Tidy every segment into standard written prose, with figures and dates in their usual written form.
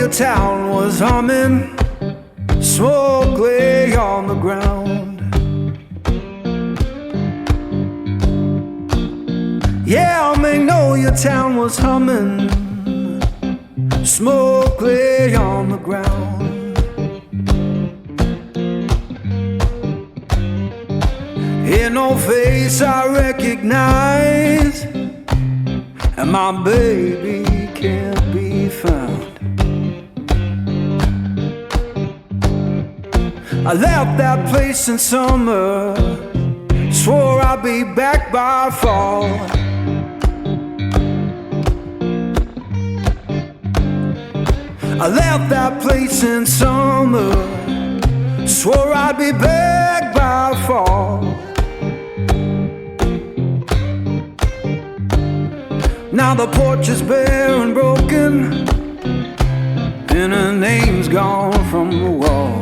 your town was humming, smoke lay on the ground. Yeah, I may know your town was humming, smoke lay on the ground. Ain't no face I recognize, and my baby can't be found. I left that place in summer, swore I'd be back by fall. I left that place in summer, swore I'd be back by fall. Now the porch is bare and broken, and her name's gone from the wall.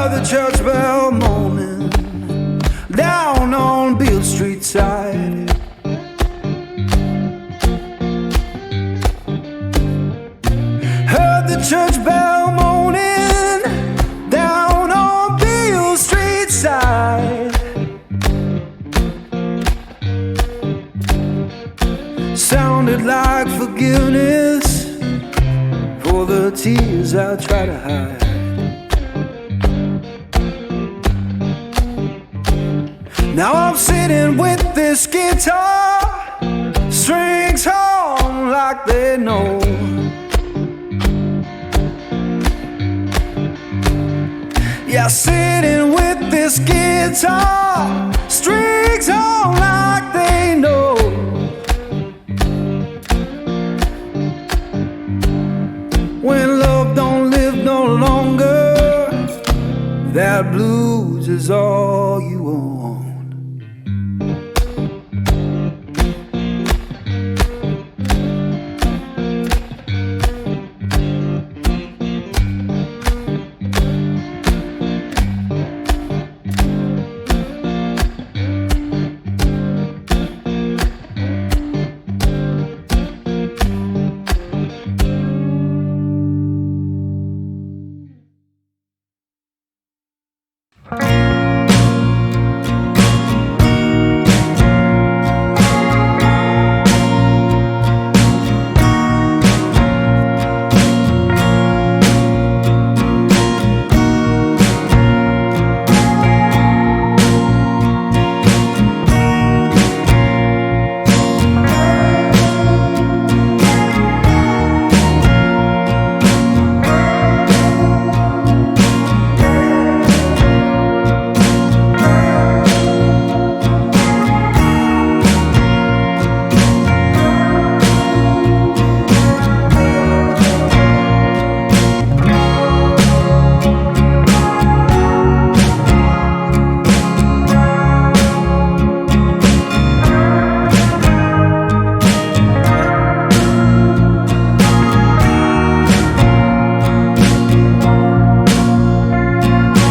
The church bell moaning down on Beale Street side. Heard the church bell moaning down on Beale Street side. Sounded like forgiveness for the tears I try to hide. Now I'm sitting with this guitar, strings hum like they know. Yeah, sitting with this guitar, strings hum like they know. When love don't live no longer, that blues is all you own.